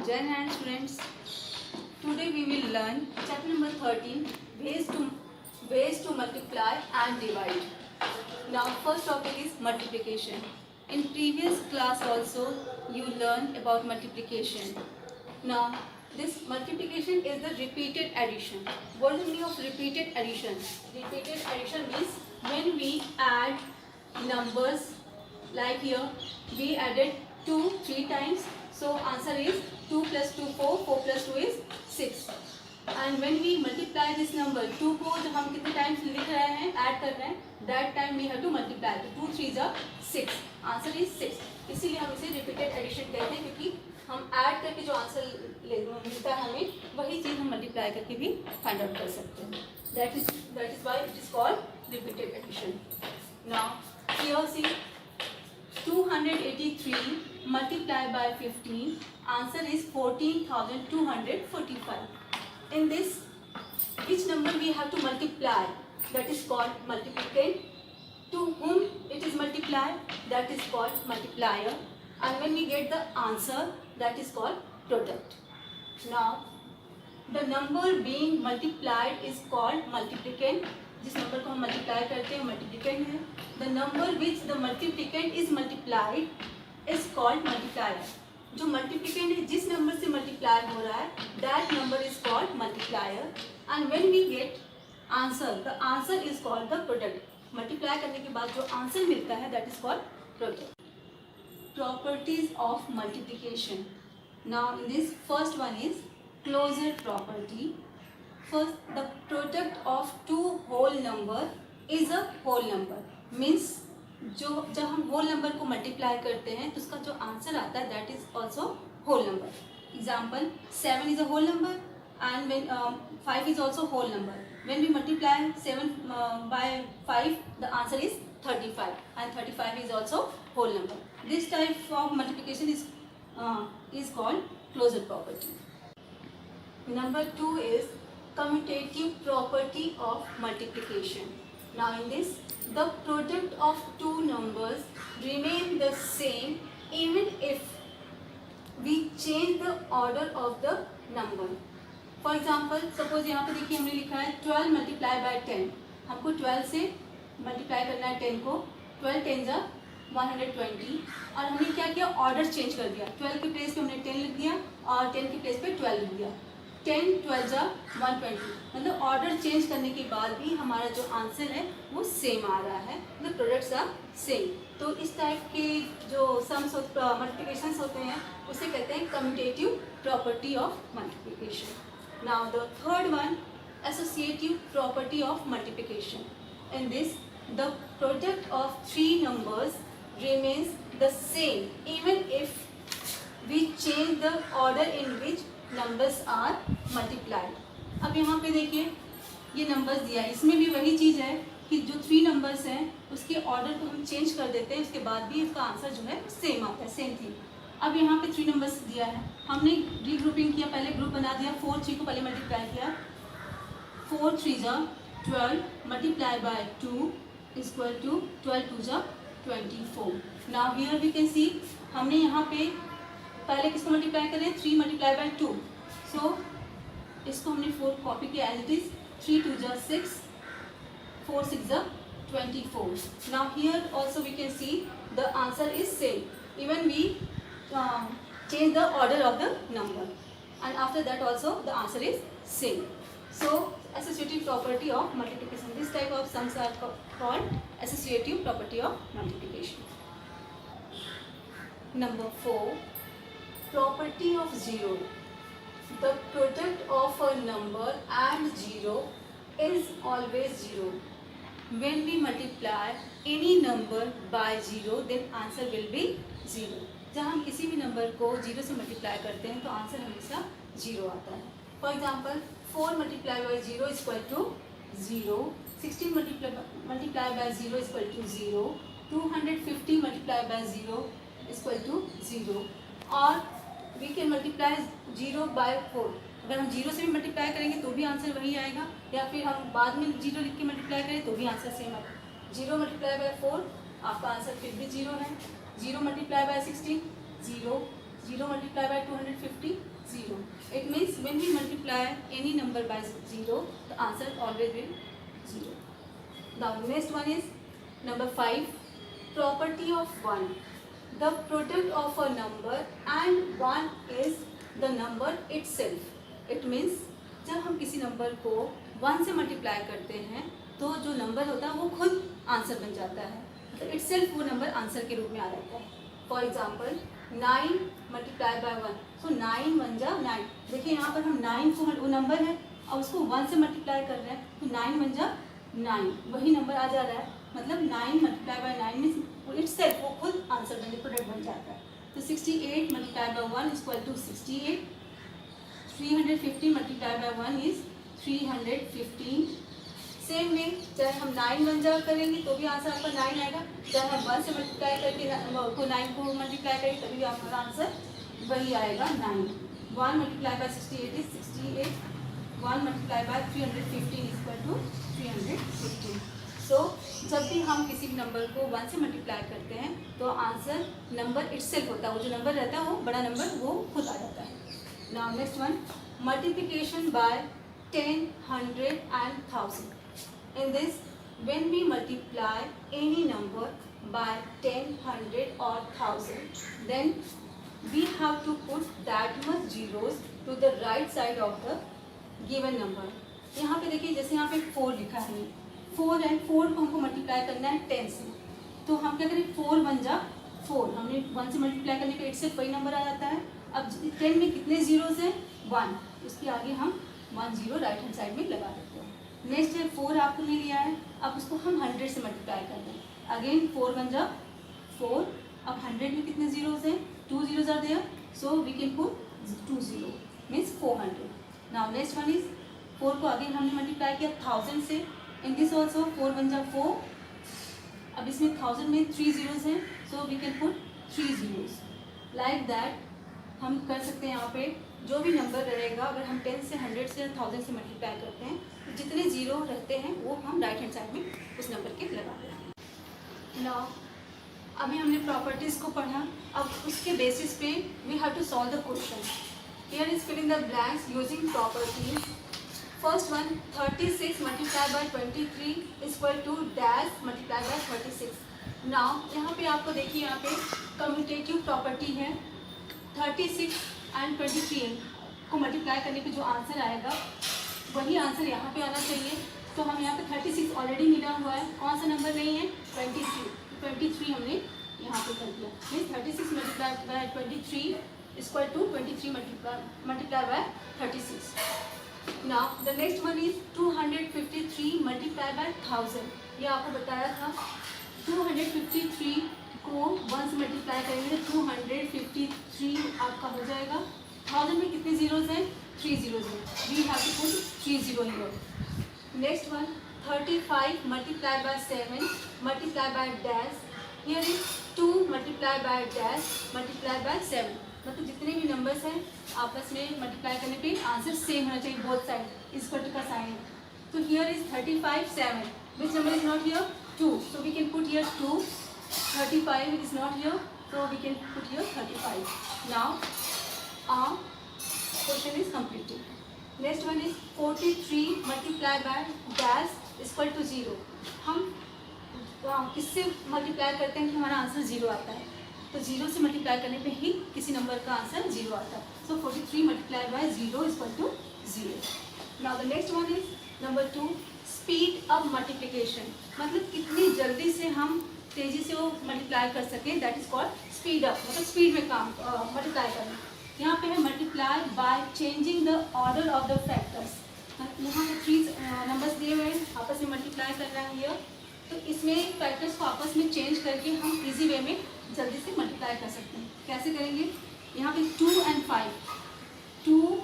Jai Hind students. Today we will learn chapter number 13, ways to multiply and divide. Now first topic is multiplication. In previous class also you learned about multiplication. Now this multiplication is the repeated addition. What is the meaning of repeated addition? Repeated addition means when we add numbers, like here we added 2 3 times, so answer is 2 plus 2 4, 4 plus 2 is 6. And when we multiply this number 2 को जब हम कितने times लिख रहे हैं, add कर रहे हैं, that time we have to multiply. तो 2 3 are 6, आंसर is 6. इसीलिए हम इसे रिपीटेड एडिशन कहते हैं, क्योंकि हम ऐड करके जो आंसर मिलता है हमें, वही चीज़ हम मल्टीप्लाई करके भी फाइंड आउट कर सकते हैं. That is why it is called repeated addition. Now here see 283 multiplied by 15, answer is 14,245. In this, which number we have to multiply? That is called multiplicand. To whom it is multiplied? That is called multiplier. And when we get the answer, that is called product. Now, the number being multiplied is called multiplicand. जिस number को हम multiply करते हैं multiplicand है. The number which the multiplicand is multiplied is called multiplier. जो multiplicand है, जिस number से मल्टीप्लाई हो रहा है, that number is called multiplier. And when we get answer, the answer is called the product. Multiply करने के बाद जो आंसर मिलता है, that is called product. Properties of multiplication. Now in this first one is closure property. First, the product of two whole number is a whole number. Means जब हम whole number को multiply करते हैं तो उसका जो answer आता है that is also whole number. Example, 7 is a whole number and when 5 is also whole number. When we multiply 7 by 5, the answer is 35 and 35 is also whole number. This type of multiplication is called closure property. Number 2 is commutative property of multiplication. Now in this, the product of two numbers remain the same even if we change the order of the number. For example, suppose यहाँ पे देखिए हमने लिखा है 12 multiply by 10. हमको 12 से multiply करना है 10 को. 12 10 जा 120 और हमने क्या किया, ऑर्डर चेंज कर दिया. 12 के प्लेस पे हमने 10 लिख दिया और 10 के प्लेस पे 12 लिख दिया. 10 12 जा 120. मतलब ऑर्डर चेंज करने के बाद भी हमारा जो आंसर है वो सेम आ रहा है. The products are same. तो इस टाइप के जो सम्स मल्टीप्लिकेशंस होते हैं उसे कहते हैं commutative property of multiplication. Now the third one, associative property of multiplication. In this, the product of three numbers remains the same even if we change the order in which numbers are multiplied. अब यहाँ पे देखिए ये numbers दिया है, इसमें भी वही चीज़ है कि जो 3 नंबर्स हैं उसके ऑर्डर को हम चेंज कर देते हैं, उसके बाद भी इसका आंसर जो है सेम आता है, सेम थी. अब यहाँ पे 3 नंबर्स दिया है, हमने रीग्रुपिंग किया, पहले ग्रुप बना दिया. 4 3 को पहले मल्टीप्लाई किया. 4 3 जा 12 मल्टीप्लाई बाय 2 इक्वल टू 12 2 जा 24. Now here we can see, हमने यहाँ पे पहले किसको मल्टीप्लाई करें, 3 मल्टीप्लाई बाय 2. सो इसको हमने 4 कॉपी किया एज इट इज. 3 2 जा 6, 4 6 जा 24. Now here also we can see the answer is same even we change the order of the number and after that also the answer is same. So associative property of multiplication. This type of sums are called associative property of multiplication. Number 4, property of zero. The product of a number and zero is always zero. When we multiply any number by zero, then answer will be zero. जब हम किसी भी number को zero से multiply करते हैं तो answer हमेशा जीरो आता है. For example 4 multiply by 0 equal to 0. 16 multiply by 0 equal to 0. 250 multiply by 0 equal to 0. और वी कैन मल्टीप्लाई 0 बाय 4. अगर हम 0 से भी मल्टीप्लाई करेंगे तो भी आंसर वही आएगा, या फिर हम बाद में 0 लिख के मल्टीप्लाई करें तो भी आंसर सेम आएगा. 0 मल्टीप्लाई बाय 4 आपका आंसर फिर भी 0 है. 0 multiply by 16 0. 0 multiply by 250 It means when we multiply any number by 0, the answer always will 0. Now the next one is number 5. Property of 1. The product of a number and 1 is the number itself. It means जब हम किसी number को 1 से multiply करते हैं तो जो number होता है वो खुद आंसर बन जाता है, तो इटसेल्फ वो नंबर आंसर के रूप में आ जाता है. फॉर एग्जाम्पल 9 मल्टीप्लाई बाय 1, सो 9 1 जा 9. देखिए यहाँ पर हम 9 को वो नंबर है और उसको 1 से मल्टीप्लाई कर रहे हैं, तो 9 1 जा 9 वही नंबर आ जा रहा है. मतलब 9 मल्टीप्लाई बाय 9 मीन्स इटसेल्फ वो खुद आंसर बन प्रोडक्ट बन जाता है. तो 68 multiply by 1 equal to 68. 350 multiply by 1 is 315. Same way चाहे हम 9 1 जा करेंगे तो भी आंसर आपका 9 आएगा, चाहे हम 1 से मल्टीप्लाई करके 9 को मल्टीप्लाई करेंगे तभी आपका आंसर वही आएगा 9. 1 multiply by 68 is 68. 1 multiply by 315 equal to 315. So जब भी हम किसी भी नंबर को 1 से मल्टीप्लाई करते हैं तो आंसर नंबर इटसेल्फ होता है, वो जो नंबर रहता है वो बड़ा नंबर वो खुद आ जाता है. Now next one, multiplication bye 10, 100 and 1000. In this, when we multiply any number by 10, 100 or 1000, then we have to put that much zeros to the right side of the given number. यहाँ पे देखिए जैसे यहाँ पे 4 लिखा है, 4 है, 4 को हमको मल्टीप्लाई करना है 10 से, तो हम क्या करें 4 1 जा 4, हमने 1 से मल्टीप्लाई करने पे 8 से वही नंबर आ जाता है. अब 10 में कितने जीरोस हैं 1, उसके आगे हम 1 0 राइट हैंड साइड में लगा देते हैं. नेक्स्ट है 4 आपको ले लिया है, अब उसको हम 100 से मल्टीप्लाई कर दें. अगेन 4 1 जा 4. अब 100 में कितने जीरोस हैं 2 zeros are there, so we can put 2 0 means 400. Now next one is 4 को अगेन हमने मल्टीप्लाई किया 1000 से. इन दिस ऑल्सो 4 1 जा 4. अब इसमें 1000 में 3 zeros हैं, so we can put 3 zeros. Like that हम कर सकते हैं. यहाँ पे जो भी नंबर रहेगा अगर हम 10 से 100 से 1000 से मल्टीप्लाई करते हैं तो जितने जीरो रहते हैं वो हम राइट हैंड साइड में उस नंबर के लगा देते हैं. नाउ अभी हमने प्रॉपर्टीज़ को पढ़ा, अब उसके बेसिस पे we have to solve the question. Here is filling the blanks using properties. First one 36 multiply by 23 equal to dash multiply by 36. Now यहाँ पे आपको देखिए यहाँ पे कम्यूटेटिव प्रॉपर्टी है. 36 एंड 23 को मल्टीप्लाई करने पे जो आंसर आएगा वही आंसर यहाँ पे आना चाहिए. तो हम यहाँ पे 36 ऑलरेडी मिला हुआ है, कौन सा नंबर नहीं है 23 हमने यहाँ पे कर दिया. Means 36 multiply by 23 equal to 23 multiply by 36. Now the next one is 253 multiply by 1000. ये आपको बताया था 253 को 1 से मल्टीप्लाई करेंगे तो 253 आपका हो जाएगा. 1000 में कितने जीरोस हैं 3 zeros हैं, we have to put 3 0 here. Next one 35 multiply by 7 multiply by dash. Here is 2 multiply by dash multiply by 7. मतलब जितने भी नंबर्स हैं आपस में मल्टीप्लाई करने पे आंसर सेम होना चाहिए बोथ साइड, इक्वल का साइन. तो here is 35 7. Which number is not here 2, so we can put here 2. 35 is not here, so we can put here 35. Now our question is completed. Next one is 43 multiplied by dash is equal to 0. हम किससे multiply करते हैं कि हमारा answer 0 आता है, तो 0 से मल्टीप्लाई करने पे ही किसी नंबर का आंसर 0 आता है. सो 43 multiply by 0 is equal to 0. Now the next one is number 2, speed up multiplication. मतलब कितनी जल्दी से हम तेजी से वो मल्टीप्लाई कर सकें, that is called speed up. मतलब स्पीड में काम मल्टीप्लाई करना. यहाँ पे है multiply by changing the order of the factors. यहाँ पे 3 नंबर्स दिए हुए हैं, आपस में मल्टीप्लाई कर रहे हैं हियर. तो इसमें फैक्टर्स को आपस में चेंज करके हम इजी वे में जल्दी से मल्टीप्लाई कर सकते हैं. कैसे करेंगे, यहाँ पे 2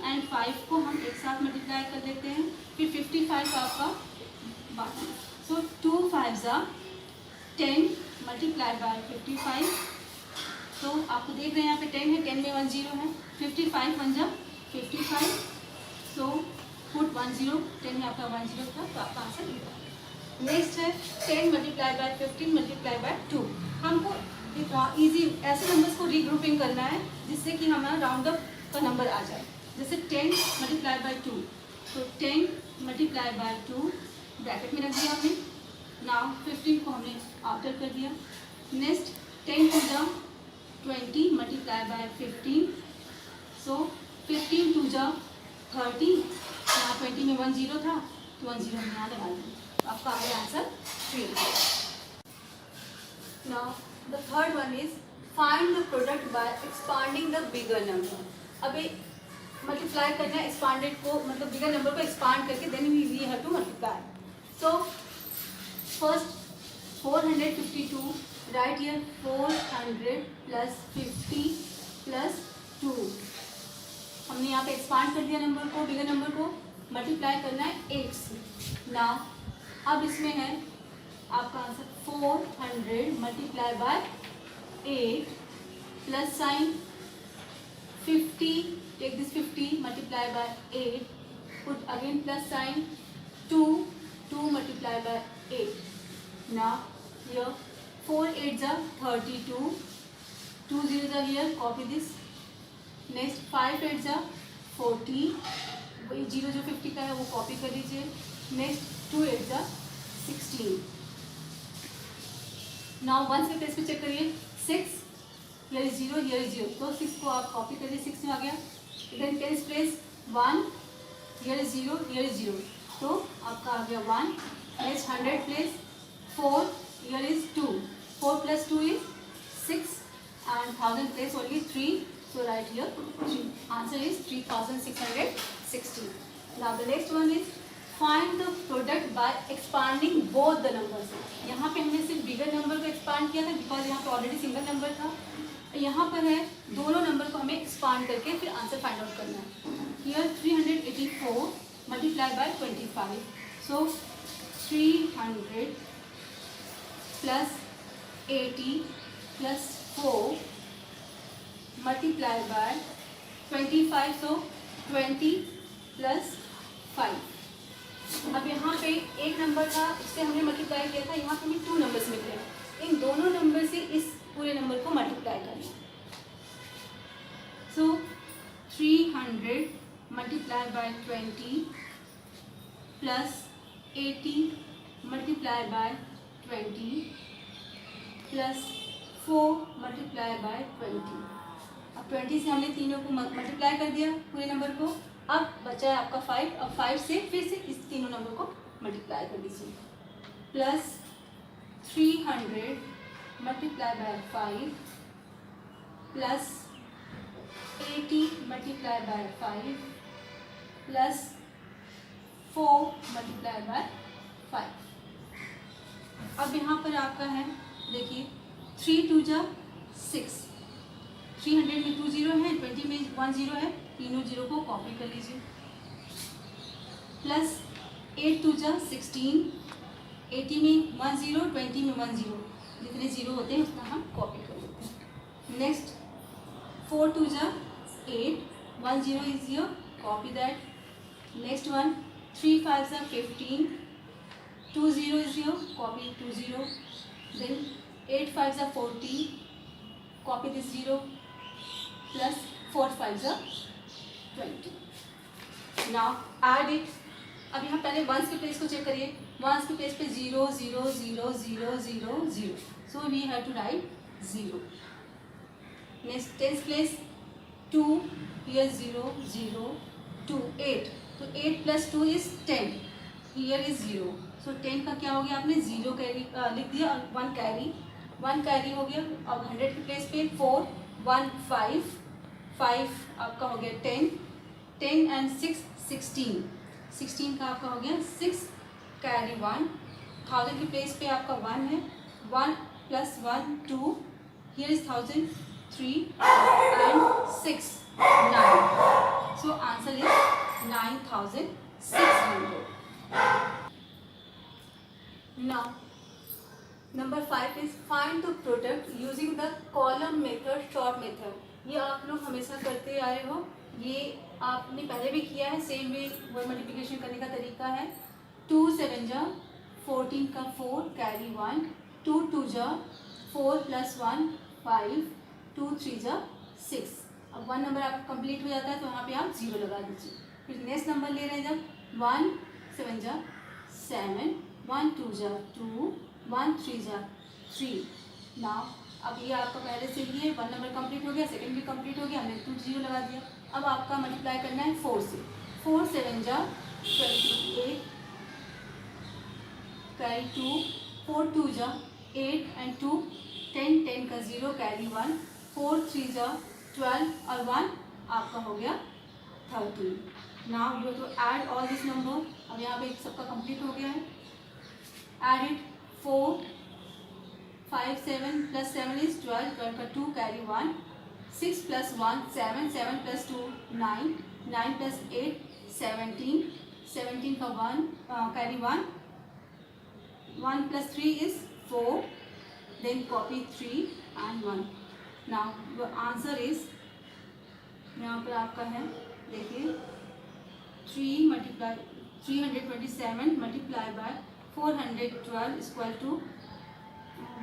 and 5 को हम एक साथ मल्टीप्लाई कर देते हैं. फिर 55 आपका बाकी. सो 2 5 जा 10 मल्टीप्लाई बाय 55. तो आपको देख रहे हैं यहाँ पे 10 है, 10 में 1 0 है. 55 1 जा 55. सो पुट 1 0, 10 में आपका 1 0 था, तो आपका आंसर ये था. नेक्स्ट है 10 मल्टीप्लाई बाय 15 मल्टीप्लाई बाय 2. हमको इजी ऐसे नंबर्स को रीग्रुपिंग करना है जिससे कि हमारा राउंड अप का नंबर आ जाए. जैसे 10 मल्टीप्लाई बाय 2, तो 10 मल्टीप्लाई बाय 2 ब्रैकेट में रख दिया हमने। नाउ 15 को हमने आफ्टर कर दिया। नेक्स्ट 10 टू जा 20 मल्टीप्लाई बाय 15, सो 15 टू जा 30, यहाँ 20 में 1 0 था तो 1 0 हम यहाँ लगा देंगे, तो आपका आ गया answer 3। Now the third one is find the product by expanding the bigger number. अब मल्टीप्लाई करना है एक्सपांडेड को, मतलब बिगर नंबर को एक्सपांड करके then we have to multiply. So first 452, right here 400 plus 50 plus 2। हमने यहाँ पे एक्सपांड कर दिया नंबर को, बिगर नंबर को मल्टीप्लाई करना है 8 से। नाउ अब इसमें है आपका answer 400 multiply by 8 plus sign 50, take this 50 multiply by 8, put again plus sign 2 multiply by 8. Now here 4 8s are 32, 2 zeros are here, copy this. Next 5 8s are 40, वही जीरो जो 50 का है वो कॉपी कर लीजिए। Next 2 8s are 16. Now ones के place पे check करिए 6, here is 0, here is 0, तो 6 को आप कॉपी करिए, 6 में आ गया। Then tens place 1, here is 0, here is 0, तो आपका आ गया 1। Next 100 place 4, here is 2, 4 plus 2 is 6, and 1000 place only 3, so write here 3. Answer is 3660. Now the next one is find the product by expanding both the numbers. यहाँ पे हमने सिर्फ बिगर number को expand किया था बिकॉज यहाँ पे ऑलरेडी सिंगल नंबर था। यहाँ पर है दोनों नंबर को हमें एक्सपांड करके फिर आंसर फाइंड आउट करना है। Here 384 multiply by 25, so 300 plus 80 plus 4 multiply by 25, so 20 plus 5। अब यहाँ पे एक नंबर था उससे हमने मल्टीप्लाई किया था, यहाँ पे हमें 2 नंबर्स मिल रहे हैं। इन दोनों नंबर से इस पूरे नंबर को मल्टीप्लाई करना। सो 300 multiply by 20 plus 80 multiply by 20 plus 4 multiply by 20। अब 20 से हमने तीनों को मल्टीप्लाई कर दिया पूरे नंबर को। अब बचा है आपका 5, अब 5 से फिर से इस तीनों नंबर को मल्टीप्लाई कर दीजिए। Plus 300 multiply by 5 plus 80 multiply by 5 plus 4 multiply by 5। अब यहाँ पर आपका है देखिए 3 2 जा 6, 300 में 2 0 है, 20 में 1 0 है, तीनों जीरो को कॉपी कर लीजिए। प्लस 8 2 जा 16, 80 में 1 0, 20 में 1 0, जितने जीरो होते हैं उतना हम कॉपी कर लेते हैं। नेक्स्ट 4 2 जा 8, 1 0 is here, copy that. Next one 3 5 जा 15, 2 0 इज हियर, कॉपी 2 0। देन 8 5 जा 40, कॉपी दिस 0, प्लस 4 5 जा 20। Now add it. अब यहाँ पहले वंस के प्लेस को चेक करिए, वंस के प्लेस पे 0 0 0 0 0 0, so we have to write 0। Next tens place 2, here 0 0 2 8, तो 8 plus 2 is 10, here is 0, so 10 का क्या हो गया, आपने 0 कैरी लिख दिया और 1 कैरी हो गया। अब 100 के प्लेस पे 4 1 5 5 आपका हो गया 10, 10 एंड 6 16, 16 का आपका हो गया 6 कैरी 1। 1000 के प्लेस पे आपका 1 है, 1 plus 1 2, here is 1000 3 and 6 9, so answer is 9600। Now number 5 is find the product using the column method, short method. ये आप लोग हमेशा करते आ रहे हो, ये आपने पहले भी किया है, सेम वे वर्ड मल्टीप्लिकेशन करने का तरीका है। 2 7 जा 14 का 4 कैरी 1, 2 2 जा 4 प्लस 1 5, 2 3 जा 6। अब 1 नंबर आपका कंप्लीट हो जाता है तो यहाँ पे आप 0 लगा दीजिए। फिर नेक्स्ट नंबर ले रहे हैं जब 1 7 जा 7, 1 2 जा 2, 1 3 जा 3। नाउ अब ये आपका पहले से ही है, 1 नंबर कंप्लीट हो गया, सेकंड भी कंप्लीट हो गया, हमने 2 0 लगा दिया। अब आपका मल्टीप्लाई करना है 4 से। 4 7 जा 28, कैरी 2, 4 2 जा 8 एंड 2 10, 10 का 0 कैरी 1, 4 3 जा 12 और 1 आपका हो गया 13। Now you to add all this number. अब यहाँ पे सबका कंप्लीट हो गया है। ऐड इट 4 5 7 प्लस 7 इज 12, 12 का 2 कैरी 1, 6 प्लस 1 7, 7 प्लस 2 9, 9 प्लस 8 17, 17 का 1 carry 1, 1 plus 3 is 4, then copy 3 and 1. Now your answer is, यहाँ पर आपका है देखिए 327 multiply by 412 is equal to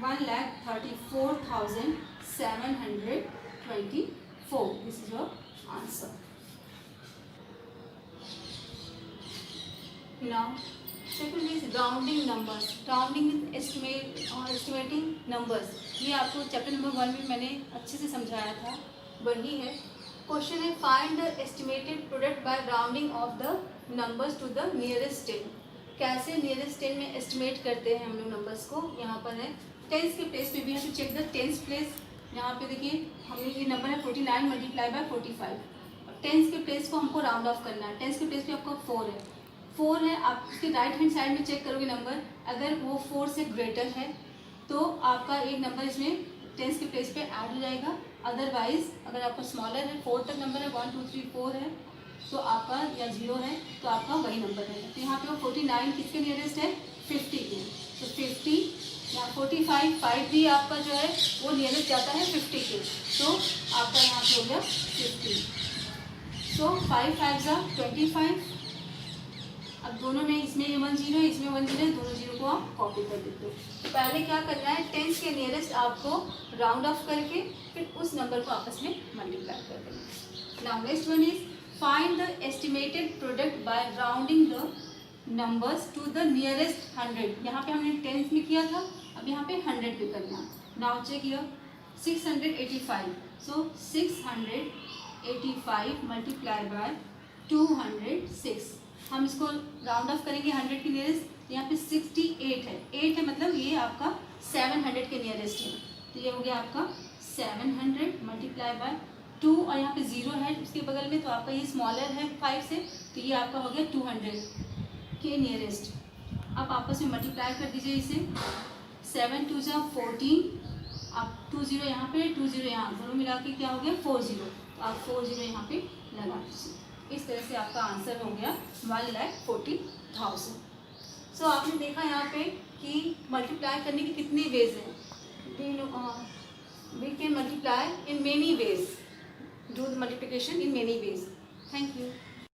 1,34,724. This is your answer. Now second is rounding numbers. Rounding estimating numbers, ये आपको chapter number 1 में मैंने अच्छे से समझाया था, वही है। क्वेश्चन है find the estimated product by rounding off the numbers to the nearest 10। कैसे नियरेस्ट 10 में एस्टिमेट करते हैं हम लोग नंबर्स को। यहाँ पर है टेंस के प्लेस पे भी है, तो चेक द टेंस प्लेस। यहाँ पे देखिए हमने ये नंबर है 49 मल्टीप्लाई बाय 45। टेंस के प्लेस को हमको राउंड ऑफ करना है। टेंस के प्लेस पे आपका 4 है, 4 है। आप उसके राइट हैंड साइड में चेक करोगे नंबर, अगर वो 4 से ग्रेटर है तो आपका एक नंबर इसमें टेंस के प्लेस पे ऐड हो जाएगा। अदरवाइज अगर आपका स्मॉलर है, 4 तक नंबर है, 1 2 3 4 है, तो आपका या 0 है तो आपका वही नंबर रहेगा। तो यहाँ पे वो 49 किसके नियरेस्ट है, 50 के। तो 50 या 45 5 भी आपका जो है वो नियरेस्ट जाता है 50 के, तो आपका यहाँ पे हो गया 50। सो 5 5 जा 25। अब दोनों में इसमें 1 0 है, इसमें 1 0 है, दोनों 0 को आप कॉपी कर देते हो। तो पहले क्या करना है, टेंस के नियरेस्ट आपको राउंड ऑफ करके फिर उस नंबर को आपस में मल्टीप्लाई कर देना। Now next one is find the estimated product by rounding the numbers to the nearest 100। यहाँ पे हमने टेंस में किया था, अब यहाँ पे 100 पे करना। Now check here 685। So 685 multiply by 206। हम इसको राउंड ऑफ करेंगे 100 के नियरेस्ट। यहाँ पे 68 है, 8 है मतलब ये आपका 700 के नियरेस्ट है। तो ये हो गया आपका 700 मल्टीप्लाई बाय 2 और यहाँ पे 0 है उसके बगल में, तो आपका ये स्मॉलर है 5 से, तो ये आपका हो गया 200 के नियरेस्ट। अब आपस में मल्टीप्लाई कर दीजिए इसे। 7 2 जा 14, आप 2 0 यहाँ पे 2 0 यहाँ, दोनों मिला के क्या हो गया 4 0, तो आप 4 0 यहाँ पे लगा दीजिए। इस तरह से आपका आंसर हो गया 1,40,000। सो आपने देखा यहाँ पे कि मल्टीप्लाई करने के कितने वेज हैं। We can multiply in many ways, do the multiplication in many ways. Thank you.